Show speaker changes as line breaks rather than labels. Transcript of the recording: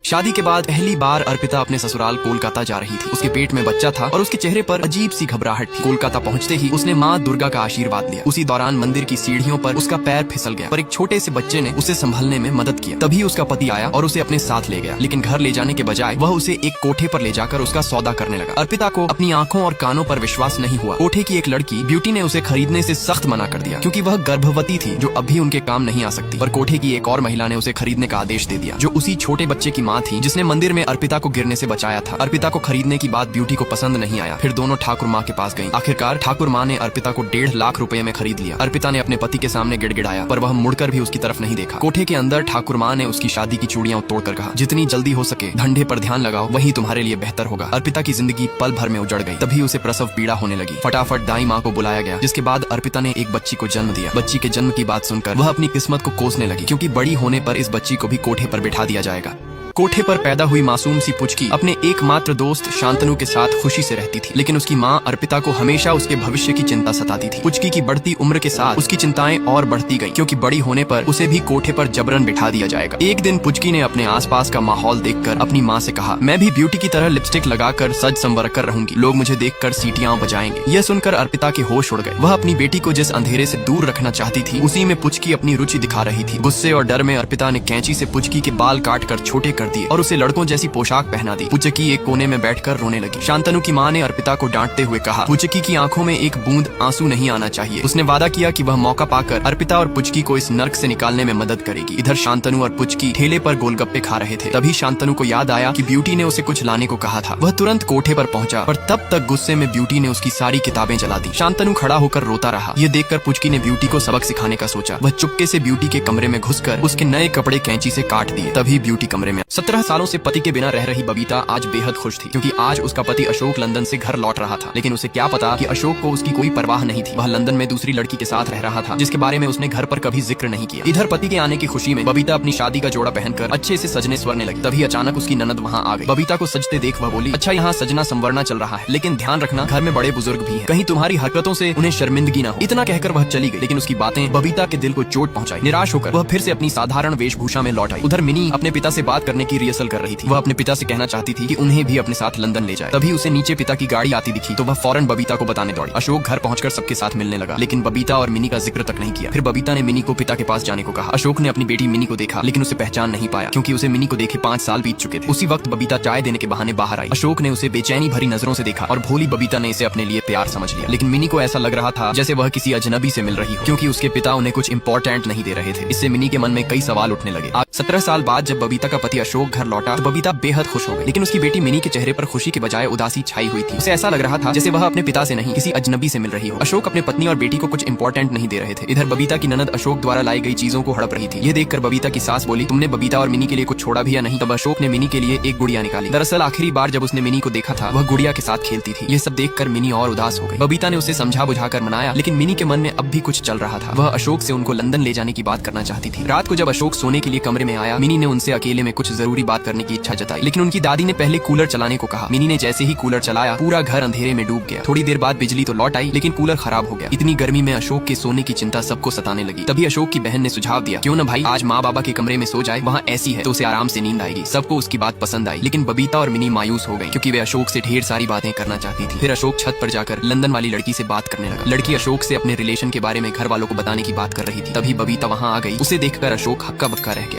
शादी के बाद पहली बार अर्पिता अपने ससुराल कोलकाता जा रही थी। उसके पेट में बच्चा था और उसके चेहरे पर अजीब सी घबराहट थी। कोलकाता पहुंचते ही उसने माँ दुर्गा का आशीर्वाद लिया। उसी दौरान मंदिर की सीढ़ियों पर उसका पैर फिसल गया, पर एक छोटे से बच्चे ने उसे संभलने में मदद किया। तभी उसका पति आया और उसे अपने साथ ले गया, लेकिन घर ले जाने के बजाय वह उसे एक कोठे पर ले जाकर उसका सौदा करने लगा। अर्पिता को अपनी आंखों और कानों पर विश्वास नहीं हुआ। कोठे की एक लड़की ब्यूटी ने उसे खरीदने से सख्त मना कर दिया, क्योंकि वह गर्भवती थी जो अभी उनके काम नहीं आ सकती। पर कोठे की एक और महिला ने उसे खरीदने का आदेश दे दिया, जो उसी छोटे बच्चे की माँ थी जिसने मंदिर में अर्पिता को गिरने से बचाया था। अर्पिता को खरीदने की बात ब्यूटी को पसंद नहीं आया। फिर दोनों ठाकुर माँ के पास गईं। आखिरकार ठाकुर माँ ने अर्पिता को 1.5 लाख रुपए में खरीद लिया। अर्पिता ने अपने पति के सामने गिड़गिड़ाया, पर वह मुड़कर भी उसकी तरफ नहीं देखा। कोठे के अंदर ठाकुर माँ ने उसकी शादी की चूड़ियां तोड़कर कहा, जितनी जल्दी हो सके धंधे पर ध्यान लगाओ, वही तुम्हारे लिए बेहतर होगा। अर्पिता की जिंदगी पल भर में उजड़ गई। तभी उसे प्रसव पीड़ा होने लगी। फटाफट दाई माँ को बुलाया गया, जिसके बाद अर्पिता ने एक बच्ची को जन्म दिया। बच्ची के जन्म की बात सुनकर वह अपनी किस्मत को कोसने लगी, क्योंकि बड़ी होने पर इस बच्ची को भी कोठे पर बिठा दिया जाएगा। कोठे पर पैदा हुई मासूम सी पुचकी अपने एकमात्र दोस्त शांतनु के साथ खुशी से रहती थी, लेकिन उसकी माँ अर्पिता को हमेशा उसके भविष्य की चिंता सताती थी। पुचकी की बढ़ती उम्र के साथ उसकी चिंताएं और बढ़ती गईं, क्योंकि बड़ी होने पर उसे भी कोठे पर जबरन बिठा दिया जाएगा। एक दिन पुचकी ने अपने आसपास का माहौल देखकर अपनी माँ से कहा, मैं भी ब्यूटी की तरह लिपस्टिक लगाकर सज संवर कर रहूंगी, लोग मुझे देखकर सीटियां बजाएंगे। यह सुनकर अर्पिता के होश उड़ गए। वह अपनी बेटी को जिस अंधेरे से दूर रखना चाहती थी, उसी में पुचकी अपनी रुचि दिखा रही थी। गुस्से और डर में अर्पिता ने कैंची से पुचकी के बाल काटकर छोटे कर दिए और उसे लड़कों जैसी पोशाक पहना दी। पुचकी एक कोने में बैठकर रोने लगी। शांतनु की माँ ने अर्पिता को डांटते हुए कहा, पुचकी की आंखों में एक बूंद आंसू नहीं आना चाहिए। उसने वादा किया कि वह मौका पाकर अर्पिता और पुचकी को इस नर्क से निकालने में मदद करेगी। इधर शांतनु और पुचकी ठेले पर गोलगप्पे खा रहे थे। तभी शांतनु को याद आया कि ब्यूटी ने उसे कुछ लाने को कहा था। वह तुरंत कोठे पर पहुंचा, पर तब तक गुस्से में ब्यूटी ने उसकी सारी किताबें जला दी। शांतनु खड़ा होकर रोता रहा। ये देखकर पुचकी ने ब्यूटी को सबक सिखाने का सोचा। वह चुपके से ब्यूटी के कमरे में घुसकर उसके नए कपड़े कैंची से काट दिए। तभी ब्यूटी कमरे में 17 सालों से पति के बिना रह रही बबीता आज बेहद खुश थी, क्योंकि आज उसका पति अशोक लंदन से घर लौट रहा था। लेकिन उसे क्या पता कि अशोक को उसकी कोई परवाह नहीं थी। वह लंदन में दूसरी लड़की के साथ रह रहा था, जिसके बारे में उसने घर पर कभी जिक्र नहीं किया। इधर पति के आने की खुशी में बबीता अपनी शादी का जोड़ा पहनकर अच्छे से सजने स्वरने लगी। तभी अचानक उसकी ननद वहाँ आ गई। बबीता को सजते देख वह बोली, अच्छा यहाँ सजना संवरना चल रहा है, लेकिन ध्यान रखना घर में बड़े बुजुर्ग भी हैं, कहीं तुम्हारी हरकतों से उन्हें शर्मिंदगी ना हो। इतना कहकर वह चली गई, लेकिन उसकी बातें बबीता के दिल को चोट पहुंचाई। निराश होकर वह फिर से अपनी साधारण वेशभूषा में लौट आई। उधर मिनी अपने पिता से बात करने की रिहर्सल कर रही थी। वह अपने पिता से कहना चाहती थी कि उन्हें भी अपने साथ लंदन ले जाए। तभी उसे नीचे पिता की गाड़ी आती दिखी, तो वह फौरन बबीता को बताने दौड़ी। अशोक घर पहुंचकर सबके साथ मिलने लगा, लेकिन बबीता और मिनी का जिक्र तक नहीं किया। फिर बबीता ने मिनी को पिता के पास जाने को कहा। अशोक ने अपनी बेटी मिनी को देखा, लेकिन उसे पहचान नहीं पाया, क्योंकि उसे मिनी को देखे 5 साल बीत चुके थे। उसी वक्त बबीता चाय देने के बहाने बाहर आई। अशोक ने उसे बेचैनी भरी नजरों से देखा और भोली बबीता ने इसे अपने लिए प्यार समझ लिया। लेकिन मिनी को ऐसा लग रहा था जैसे वह किसी अजनबी से मिल रही हो, क्योंकि उसके पिता उन्हें कुछ इंपॉर्टेंट नहीं दे रहे थे। इससे मिनी के मन में कई सवाल उठने लगे। 17 साल बाद जब बबीता का पति अशोक घर लौटा, तो बबीता बेहद खुश हो गई, लेकिन उसकी बेटी मिनी के चेहरे पर खुशी के बजाय उदासी छाई हुई थी। उसे ऐसा लग रहा था जैसे वह अपने पिता से नहीं किसी अजनबी से मिल रही हो। अशोक अपने पत्नी और बेटी को कुछ इंपॉर्टेंट नहीं दे रहे थे। इधर बबीता की ननद अशोक द्वारा लाई गई चीजों को हड़प रही थी। ये देखकर बबीता की सास बोली, तुमने बबीता और मिनी के लिए कुछ छोड़ा भी या नहीं? तब अशोक ने मिनी के लिए एक गुड़िया निकाली। दरअसल आखिरी बार जब उसने मिनी को देखा था, वह गुड़िया के साथ खेलती थी। ये सब देखकर मिनी और उदास हो गई। बबीता ने उसे समझा बुझाकर मनाया, लेकिन मिनी के मन में अब भी कुछ चल रहा था। वह अशोक से उनको लंदन ले जाने की बात करना चाहती थी। रात को जब अशोक सोने के लिए कमरे में आया, मिनी ने उनसे अकेले में कुछ जरूरी बात करने की इच्छा जताई, लेकिन उनकी दादी ने पहले कूलर चलाने को कहा। मिनी ने जैसे ही कूलर चलाया, पूरा घर अंधेरे में डूब गया। थोड़ी देर बाद बिजली तो लौट आई, लेकिन कूलर खराब हो गया। इतनी गर्मी में अशोक के सोने की चिंता सबको सताने लगी। तभी अशोक की बहन ने सुझाव दिया, क्यों न भाई आज माँ बाबा के कमरे में सो जाए, वहाँ ऐसी है तो उसे आराम से नींद आएगी। सबको उसकी बात पसंद आई, लेकिन बबीता और मिनी मायूस हो गई, क्योंकि वे अशोक से ढेर सारी बातें करना चाहती थी। फिर अशोक छत पर जाकर लंदन वाली लड़की से बात करने लगा। लड़की अशोक से अपने रिलेशन के बारे में घर वालों को बताने की बात कर रही थी। तभी बबीता वहाँ आ गई। उसे देखकर अशोक हक्का बक्का रह गया।